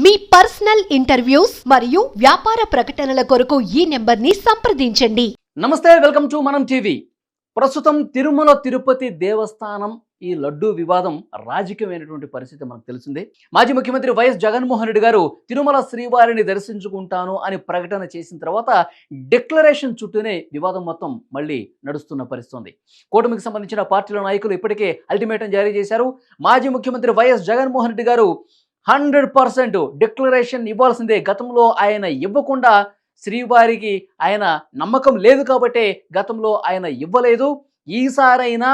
మీ personal interviews మరియు వ్యాపార ప్రకటనల కొరకు ఈ నెంబర్ని సంప్రదించండి. నమస్తే, వెల్కమ్ టు మనం టీవీ. ప్రస్తుతం తిరుమల తిరుపతి దేవస్థానం ఈ లడ్డూ వివాదం రాజకీయమైనటువంటి పరిస్థితి మనకు తెలిసిందే. మాజీ ముఖ్యమంత్రి వైఎస్ జగన్మోహన్ రెడ్డి గారు తిరుమల శ్రీవారిని దర్శించుకుంటాను అని ప్రకటన చేసిన తర్వాత డిక్లరేషన్ చుట్టూనే వివాదం మొత్తం మళ్ళీ నడుస్తున్న పరిస్థితి. కూటమికి సంబంధించిన పార్టీల నాయకులు ఇప్పటికే అల్టిమేటం జారీ చేశారు. మాజీ ముఖ్యమంత్రి వైఎస్ జగన్మోహన్ రెడ్డి గారు 100% డిక్లరేషన్ ఇవ్వాల్సిందే. గతంలో ఆయన ఇవ్వకుండా శ్రీవారికి ఆయన నమ్మకం లేదు కాబట్టే గతంలో ఆయన ఇవ్వలేదు. ఈసారైనా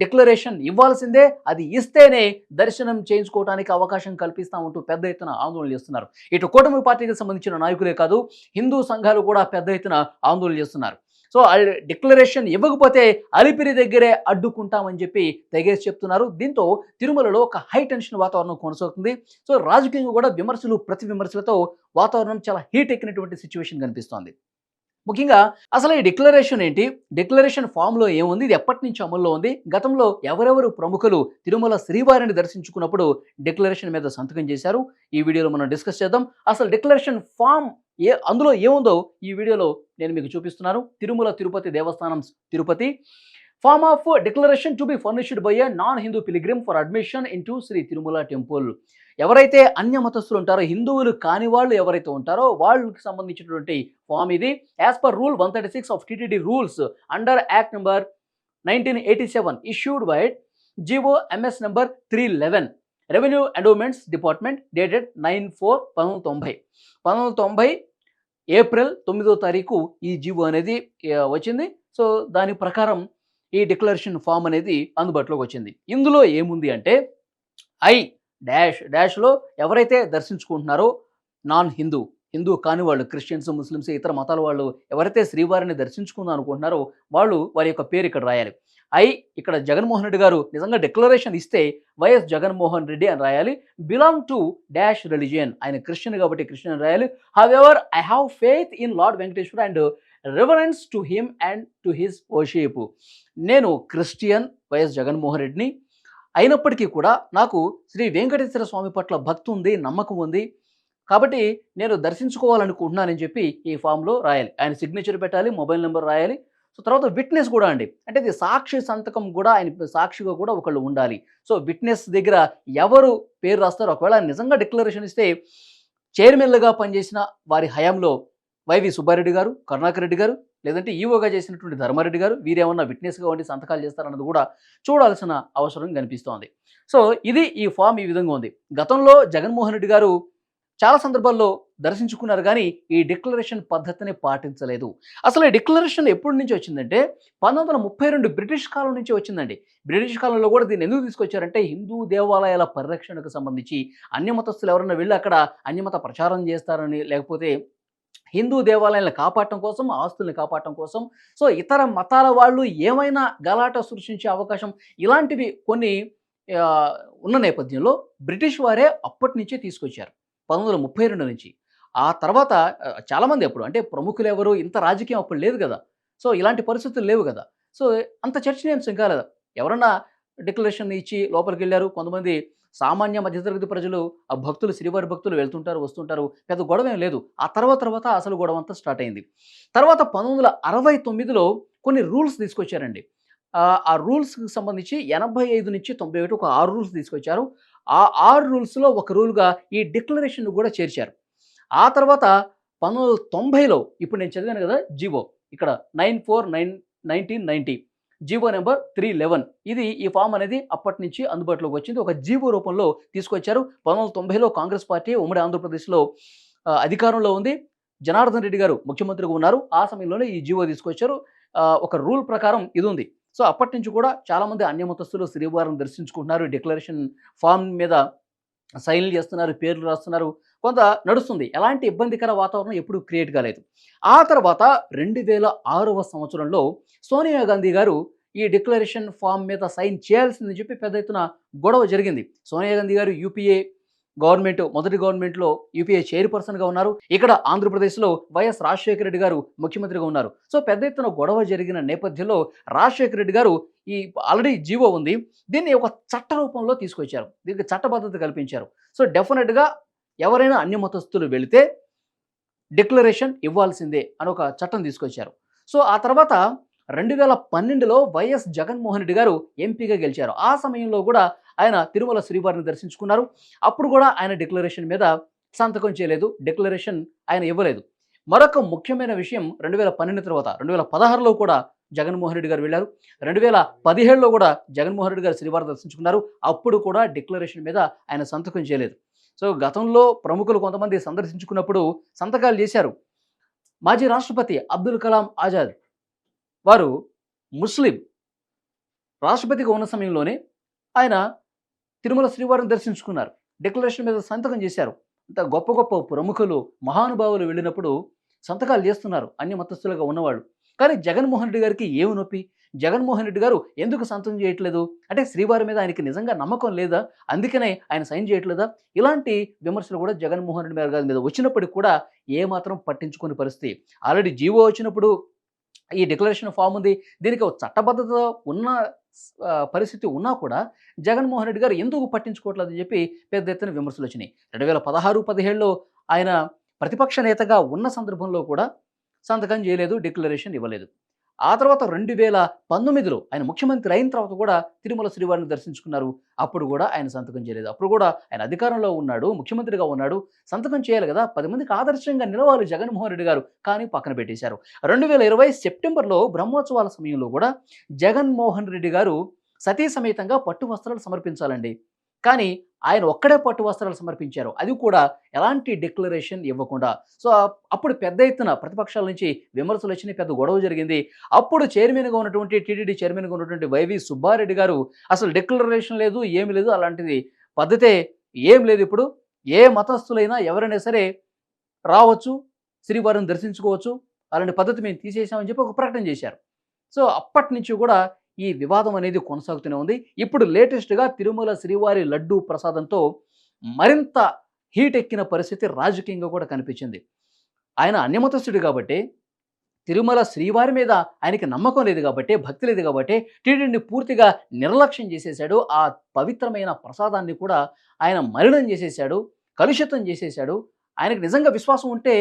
డిక్లరేషన్ ఇవ్వాల్సిందే, అది ఇస్తేనే దర్శనం చేయించుకోవడానికి అవకాశం కల్పిస్తామంటూ పెద్ద ఎత్తున ఆందోళన చేస్తున్నారు. ఇటు కూటమి పార్టీకి సంబంధించిన నాయకులే కాదు, హిందూ సంఘాలు కూడా పెద్ద ఎత్తున ఆందోళన చేస్తున్నారు. సో డిక్లరేషన్ ఇవ్వకపోతే అలిపిరి దగ్గరే అడ్డుకుంటామని చెప్పి తెగేసి చెప్తున్నారు. దీంతో తిరుమలలో ఒక హై టెన్షన్ వాతావరణం కొనసాగుతుంది. సో రాజకీయంగా కూడా విమర్శలు ప్రతి విమర్శలతో వాతావరణం చాలా హీట్ ఎక్కినటువంటి సిచ్యువేషన్ కనిపిస్తోంది. ముఖ్యంగా అసలు ఈ డిక్లరేషన్ ఏంటి, డిక్లరేషన్ ఫామ్లో ఏముంది, ఇది ఎప్పటి నుంచి అమల్లో ఉంది, గతంలో ఎవరెవరు ప్రముఖులు తిరుమల శ్రీవారిని దర్శించుకున్నప్పుడు డిక్లరేషన్ మీద సంతకం చేశారు, ఈ వీడియోలో మనం డిస్కస్ చేద్దాం. అసలు డిక్లరేషన్ ఫామ్ అందులో ఏముందో ఈ వీడియోలో నేను మీకు చూపిస్తున్నాను. Tirumala Tirupati Devasthanam Tirupati form of declaration to be furnished by a non Hindu pilgrim for admission into Shri Tirumala temple. ఎవరైతే అన్య మతస్థులు ఉంటారో, హిందువులు కాని వాళ్ళు ఎవరైతే ఉంటారో వాళ్ళకి సంబంధించినటువంటి ఫామ్ ఇది. As per rule 136 of TTD rules under act number 1987 issued by GO MS number 311 revenue endowments department dated 9/4/1990 April 9వ తారీఖు ఈ జీవో అనేది వచ్చింది. సో దాని ప్రకారం ఈ డిక్లరేషన్ ఫామ్ అనేది అందుబాటులోకి వచ్చింది. ఇందులో ఏముంది అంటే డాష్లో ఎవరైతే దర్శించుకుంటున్నారో నాన్ హిందూ కాని వాళ్ళు, క్రిస్టియన్స్, ముస్లిమ్స్, ఇతర మతాల వాళ్ళు ఎవరైతే శ్రీవారిని దర్శించుకుందాం అనుకుంటున్నారో వాళ్ళు వారి యొక్క పేరు ఇక్కడ రాయాలి. ఇక్కడ జగన్మోహన్ రెడ్డి గారు నిజంగా డిక్లరేషన్ ఇస్తే వైఎస్ జగన్మోహన్ రెడ్డి అని రాయాలి. బిలాంగ్ టు డాష్ రిలీజియన్, ఆయన క్రిస్టియన్ కాబట్టి క్రిస్టియన్ అని రాయాలి. However I have faith in lord Venkateswara and reverence to him and to his worship. నేను క్రిస్టియన్ వైఎస్ జగన్మోహన్ రెడ్డిని అయినప్పటికీ కూడా నాకు శ్రీ వెంకటేశ్వర స్వామి పట్ల భక్తి ఉంది, నమ్మకం ఉంది, కాబట్టి నేను దర్శించుకోవాలనుకుంటున్నానని చెప్పి ఈ ఫామ్లో రాయాలి. ఆయన సిగ్నేచర్ పెట్టాలి, మొబైల్ నెంబర్ రాయాలి. సో తర్వాత విట్నెస్ కూడా అండి, అంటే ఇది సాక్షి సంతకం కూడా, ఆయన సాక్షిగా కూడా ఒకళ్ళు ఉండాలి. సో విట్నెస్ దగ్గర ఎవరు పేరు రాస్తారో, ఒకవేళ నిజంగా డిక్లరేషన్ ఇస్తే చైర్మన్లుగా పనిచేసిన వారి హయాంలో వైవి సుబ్బారెడ్డి గారు, కరుణాకర్ రెడ్డి గారు, లేదంటే ఈవోగా చేసినటువంటి ధర్మారెడ్డి గారు, వీరేమన్నా విట్నెస్గా ఉండి సంతకాలు చేస్తారన్నది కూడా చూడాల్సిన అవసరం కనిపిస్తోంది. సో ఇది ఈ ఫామ్ ఈ విధంగా ఉంది. గతంలో జగన్మోహన్ రెడ్డి గారు చాలా సందర్భాల్లో దర్శించుకున్నారు, కానీ ఈ డిక్లరేషన్ పద్ధతిని పాటించలేదు. అసలు ఈ డిక్లరేషన్ ఎప్పటి నుంచి వచ్చిందంటే 1932 బ్రిటిష్ కాలం నుంచి వచ్చిందండి. బ్రిటిష్ కాలంలో కూడా దీన్ని ఎందుకు తీసుకొచ్చారంటే హిందూ దేవాలయాల పరిరక్షణకు సంబంధించి అన్యమతస్తులు ఎవరైనా వెళ్ళి అక్కడ అన్యమత ప్రచారం చేస్తారని, లేకపోతే హిందూ దేవాలయాలను కాపాడటం కోసం, ఆస్తుల్ని కాపాడటం కోసం, సో ఇతర మతాల వాళ్ళు ఏమైనా గలాట సృష్టించే అవకాశం ఇలాంటివి కొన్ని ఉన్న నేపథ్యంలో బ్రిటిష్ వారే అప్పటి నుంచే తీసుకొచ్చారు 1932 నుంచి. ఆ తర్వాత చాలామంది అప్పుడు అంటే ప్రముఖులు ఎవరు, ఇంత రాజకీయం అప్పుడు లేదు కదా, సో ఇలాంటి పరిస్థితులు లేవు కదా, సో అంత చర్చనీయాంశం కాలేదు. ఎవరన్నా డిక్లరేషన్ ఇచ్చి లోపలికి వెళ్ళారు, కొంతమంది సామాన్య మధ్యతరగతి ప్రజలు, ఆ భక్తులు, శ్రీవారి భక్తులు వెళ్తుంటారు, వస్తుంటారు, పెద్ద గొడవ ఏం లేదు. ఆ తర్వాత అసలు గొడవ అంతా స్టార్ట్ అయింది. తర్వాత 1969లో కొన్ని రూల్స్ తీసుకొచ్చారండి. ఆ రూల్స్కి సంబంధించి 85 నుంచి 91 ఒక 6 రూల్స్ తీసుకొచ్చారు. ఆ 6 రూల్స్లో ఒక రూల్గా ఈ డిక్లరేషన్ కూడా చేర్చారు. ఆ తర్వాత 1990లో ఇప్పుడు నేను చదివాను కదా జీవో, ఇక్కడ 9/4/1990 జీవో నెంబర్ 311, ఇది ఈ ఫామ్ అనేది అప్పటి నుంచి అందుబాటులోకి వచ్చింది. ఒక జీవో రూపంలో తీసుకొచ్చారు. 1990లో కాంగ్రెస్ పార్టీ ఉమ్మడి ఆంధ్రప్రదేశ్లో అధికారంలో ఉంది. జనార్దన్ రెడ్డి గారు ముఖ్యమంత్రిగా ఉన్నారు. ఆ సమయంలోనే ఈ జీవో తీసుకొచ్చారు. ఒక రూల్ ప్రకారం ఇది ఉంది. సో అప్పటి నుంచి కూడా చాలామంది అన్యమతస్తులు శ్రీవారిని దర్శించుకుంటున్నారు. డిక్లరేషన్ ఫామ్ మీద సైన్లు చేస్తున్నారు, పేర్లు రాస్తున్నారు, కొంత నడుస్తుంది. ఎలాంటి ఇబ్బందికర వాతావరణం ఎప్పుడు క్రియేట్ కాలేదు. ఆ తర్వాత 2006వ సంవత్సరంలో సోనియా గాంధీ గారు ఈ డిక్లరేషన్ ఫామ్ మీద సైన్ చేయాల్సిందని చెప్పి పెద్ద ఎత్తున గొడవ జరిగింది. సోనియా గాంధీ గారు యూపీఏ గవర్నమెంట్, మొదటి గవర్నమెంట్లో యూపీఏ చైర్పర్సన్గా ఉన్నారు. ఇక్కడ ఆంధ్రప్రదేశ్లో వైఎస్ రాజశేఖర రెడ్డి గారు ముఖ్యమంత్రిగా ఉన్నారు. సో పెద్ద ఎత్తున గొడవ జరిగిన నేపథ్యంలో రాజశేఖర రెడ్డి గారు ఈ ఆల్రెడీ జీవో ఉంది, దీన్ని ఒక చట్ట రూపంలో తీసుకొచ్చారు, దీనికి చట్టబద్ధత కల్పించారు. సో డెఫినెట్గా ఎవరైనా అన్య మతస్థులు వెళితే డిక్లరేషన్ ఇవ్వాల్సిందే అని ఒక చట్టం తీసుకొచ్చారు. సో ఆ తర్వాత 2012లో వైఎస్ జగన్మోహన్ రెడ్డి గారు ఎంపీగా గెలిచారు. ఆ సమయంలో కూడా ఆయన తిరుమల శ్రీవారిని దర్శించుకున్నారు. అప్పుడు కూడా ఆయన డిక్లరేషన్ మీద సంతకం చేయలేదు. డిక్లరేషన్ ఆయన ఇవ్వలేదు. మరొక ముఖ్యమైన విషయం 2012 తర్వాత 2016లో కూడా జగన్మోహన్ రెడ్డి గారు వెళ్ళారు. 2017లో కూడా జగన్మోహన్ రెడ్డి గారు శ్రీవారిని దర్శించుకున్నారు. అప్పుడు కూడా డిక్లరేషన్ మీద ఆయన సంతకం చేయలేదు. సో గతంలో ప్రముఖులు కొంతమంది సందర్శించుకున్నప్పుడు సంతకాలు చేశారు. మాజీ రాష్ట్రపతి అబ్దుల్ కలాం ఆజాద్ వారు ముస్లిం. రాష్ట్రపతిగా ఉన్న సమయంలోనే ఆయన తిరుమల శ్రీవారిని దర్శించుకున్నారు. డిక్లరేషన్ మీద సంతకం చేశారు. అంత గొప్ప గొప్ప ప్రముఖులు, మహానుభావులు వెళ్ళినప్పుడు సంతకాలు చేస్తున్నారు అన్య మతస్థులుగా ఉన్నవాళ్ళు. కానీ జగన్మోహన్ రెడ్డి గారికి ఏమి నొప్పి? జగన్మోహన్ రెడ్డి గారు ఎందుకు సంతకం చేయట్లేదు? అంటే శ్రీవారి మీద ఆయనకి నిజంగా నమ్మకం లేదా? అందుకనే ఆయన సైన్ చేయట్లేదా? ఇలాంటి విమర్శలు కూడా జగన్మోహన్ రెడ్డి గారి మీద వచ్చినప్పటికి కూడా ఏమాత్రం పట్టించుకునే పరిస్థితి. ఆల్రెడీ జీవో వచ్చినప్పుడు ఈ డిక్లరేషన్ ఫామ్ ఉంది. దీనికి ఒక చట్టబద్ధత ఉన్న పరిస్థితి ఉన్నా కూడా జగన్మోహన్ రెడ్డి గారు ఎందుకు పట్టించుకోవట్లేదని చెప్పి పెద్ద ఎత్తున విమర్శలు వచ్చినాయి. 2016-17లో ఆయన ప్రతిపక్ష నేతగా ఉన్న సందర్భంలో కూడా సంతకం చేయలేదు, డిక్లరేషన్ ఇవ్వలేదు. ఆ తర్వాత 2019లో ఆయన ముఖ్యమంత్రి అయిన తర్వాత కూడా తిరుమల శ్రీవారిని దర్శించుకున్నారు. అప్పుడు కూడా ఆయన సంతకం చేయలేదు. అప్పుడు కూడా ఆయన అధికారంలో ఉన్నాడు, ముఖ్యమంత్రిగా ఉన్నాడు, సంతకం చేయాలి కదా, 10 మందికి ఆదర్శంగా నిలవాలి జగన్మోహన్ రెడ్డి గారు. కానీ పక్కన పెట్టేశారు. 2020 సెప్టెంబర్లో బ్రహ్మోత్సవాల సమయంలో కూడా జగన్మోహన్ రెడ్డి గారు సతీ సమేతంగా పట్టు వస్త్రాలు సమర్పించాలండి. కానీ ఆయన ఒక్కడే పట్టు వస్త్రాలు సమర్పించారు. అది కూడా ఎలాంటి డిక్లరేషన్ ఇవ్వకుండా. సో అప్పుడు పెద్ద ఎత్తున ప్రతిపక్షాల నుంచి విమర్శలు వచ్చినాయి, పెద్ద గొడవ జరిగింది. అప్పుడు చైర్మన్గా ఉన్నటువంటి టీటీడీ చైర్మన్గా ఉన్నటువంటి వైవి సుబ్బారెడ్డి గారు అసలు డిక్లరేషన్ లేదు, ఏమి లేదు, అలాంటిది పద్ధతే ఏం లేదు. ఇప్పుడు ఏ మతస్థులైనా ఎవరైనా సరే రావచ్చు, శ్రీవారిని దర్శించుకోవచ్చు, అలాంటి పద్ధతి మేము తీసేసామని చెప్పి ఒక ప్రకటన చేశారు. సో అప్పటి నుంచి కూడా ఈ వివాదం అనేది కొనసాగుతూనే ఉంది. ఇప్పుడు లేటెస్ట్‌గా తిరుమల శ్రీవారి లడ్డూ ప్రసాదంతో మరింత హీట్ ఎక్కిన పరిస్థితి రాజకీయంగా కూడా కనిపించింది. ఆయన అన్యమతస్థుడు కాబట్టి, తిరుమల శ్రీవారి మీద ఆయనకి నమ్మకం లేదు కాబట్టి, భక్తి లేదు కాబట్టి టీటీడీని పూర్తిగా నిర్లక్ష్యం చేసేశాడు. ఆ పవిత్రమైన ప్రసాదాన్ని కూడా ఆయన మలినం చేసేశాడు, కలుషితం చేసేశాడు. ఆయనకు నిజంగా విశ్వాసం ఉంటే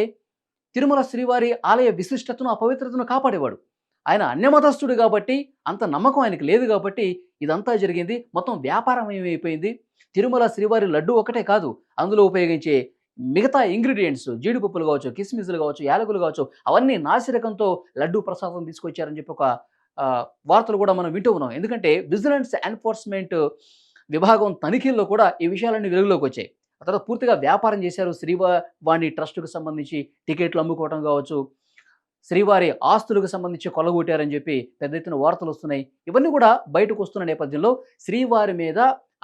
తిరుమల శ్రీవారి ఆలయ విశిష్టతను, ఆ పవిత్రతను కాపాడేవాడు. ఆయన అన్యమతస్థుడు కాబట్టి, అంత నమ్మకం ఆయనకి లేదు కాబట్టి ఇదంతా జరిగింది. మొత్తం వ్యాపారమయమైపోయింది. తిరుమల శ్రీవారి లడ్డు ఒకటే కాదు, అందులో ఉపయోగించే మిగతా ఇంగ్రీడియంట్స్, జీడిపప్పులు కావచ్చు, కిస్మిస్లు కావచ్చు, యాలకులు కావచ్చు, అవన్నీ నాసిరకంతో లడ్డూ ప్రసాదం తీసుకొచ్చారని చెప్పి ఒక వార్తలు కూడా మనం వింటూ ఉన్నాం. ఎందుకంటే విజిలెన్స్ ఎన్ఫోర్స్మెంట్ విభాగం తనిఖీల్లో కూడా ఈ విషయాలన్నీ వెలుగులోకి వచ్చాయి. ఆ తర్వాత పూర్తిగా వ్యాపారం చేశారు. శ్రీవాణి ట్రస్టుకు సంబంధించి టికెట్లు అమ్ముకోవడం కావచ్చు, శ్రీవారి ఆస్తులకు సంబంధించి కొల్లగొట్టారని చెప్పి పెద్ద ఎత్తున వార్తలు వస్తున్నాయి. ఇవన్నీ కూడా బయటకు వస్తున్న నేపథ్యంలో శ్రీవారి మీద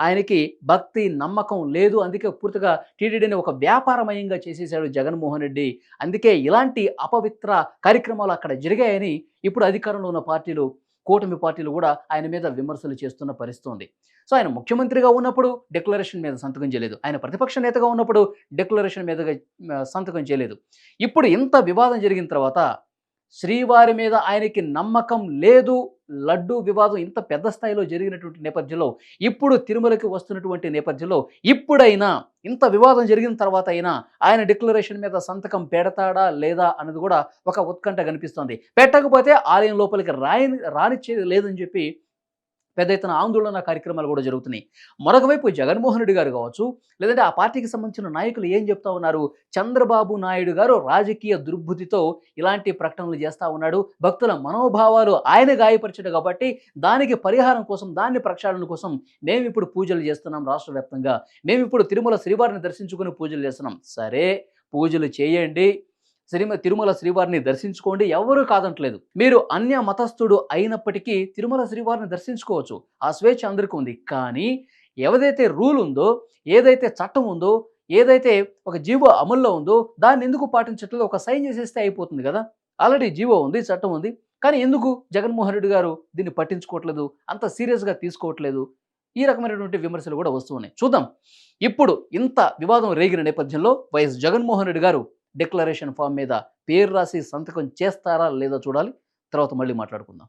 ఆయనకి భక్తి, నమ్మకం లేదు. అందుకే పూర్తిగా టీటీడీని ఒక వ్యాపారమయంగా చేసేశాడు జగన్మోహన్ రెడ్డి. అందుకే ఇలాంటి అపవిత్ర కార్యక్రమాలు అక్కడ జరిగాయని ఇప్పుడు అధికారంలో ఉన్న పార్టీలు, కూటమి పార్టీలు కూడా ఆయన మీద విమర్శలు చేస్తున్న పరిస్థితి ఉంది. సో ఆయన ముఖ్యమంత్రిగా ఉన్నప్పుడు డిక్లరేషన్ మీద సంతకం చేయలేదు. ఆయన ప్రతిపక్ష నేతగా ఉన్నప్పుడు డిక్లరేషన్ మీద సంతకం చేయలేదు. ఇప్పుడు ఇంత వివాదం జరిగిన తర్వాత శ్రీవారి మీద ఆయనకి నమ్మకం లేదు, లడ్డూ వివాదం ఇంత పెద్ద స్థాయిలో జరిగినటువంటి నేపథ్యంలో, ఇప్పుడు తిరుమలకి వస్తున్నటువంటి నేపథ్యంలో, ఇప్పుడైనా ఇంత వివాదం జరిగిన తర్వాత అయినా ఆయన డిక్లరేషన్ మీద సంతకం పెడతాడా లేదా అన్నది కూడా ఒక ఉత్కంఠ కనిపిస్తోంది. పెట్టకపోతే ఆలయం లోపలికి రానిచ్చేది లేదని చెప్పి పెద్ద ఎత్తున ఆందోళన కార్యక్రమాలు కూడా జరుగుతున్నాయి. మరొక వైపు జగన్మోహన్ రెడ్డి గారు కావచ్చు, లేదంటే ఆ పార్టీకి సంబంధించిన నాయకులు ఏం చెప్తా ఉన్నారు? చంద్రబాబు నాయుడు గారు రాజకీయ దుర్బుద్ధితో ఇలాంటి ప్రకటనలు చేస్తూ ఉన్నాడు. భక్తుల మనోభావాలు ఆయన గాయపరిచాడు కాబట్టి దానికి పరిహారం కోసం, దాన్ని ప్రక్షాళన కోసం మేము ఇప్పుడు పూజలు చేస్తున్నాం రాష్ట్ర వ్యాప్తంగా. మేము ఇప్పుడు తిరుమల శ్రీవారిని దర్శించుకుని పూజలు చేస్తున్నాం. సరే, పూజలు చేయండి, తిరుమల శ్రీవారిని దర్శించుకోండి, ఎవరూ కాదంటలేదు. మీరు అన్య మతస్థుడు అయినప్పటికీ తిరుమల శ్రీవారిని దర్శించుకోవచ్చు, ఆ స్వేచ్ఛ అందరికీ ఉంది. కానీ ఏదైతే రూల్ ఉందో, ఏదైతే చట్టం ఉందో, ఏదైతే ఒక జీవో అమల్లో ఉందో దాన్ని ఎందుకు పాటించట్లేదు? ఒక సైన్ చేసేస్తే అయిపోతుంది కదా. ఆల్రెడీ జీవో ఉంది, చట్టం ఉంది. కానీ ఎందుకు జగన్మోహన్ రెడ్డి గారు దీన్ని పట్టించుకోవట్లేదు, అంత సీరియస్గా తీసుకోవట్లేదు? ఈ రకమైనటువంటి విమర్శలు కూడా వస్తూ ఉన్నాయి. చూద్దాం. ఇప్పుడు ఇంత వివాదం రేగిన నేపథ్యంలో వైఎస్ జగన్మోహన్ రెడ్డి గారు డిక్లరేషన్ ఫామ్ మీద పేరు రాసి సంతకం చేస్తారా లేదా చూడాలి. తర్వాత మళ్ళీ మాట్లాడుకుందాం.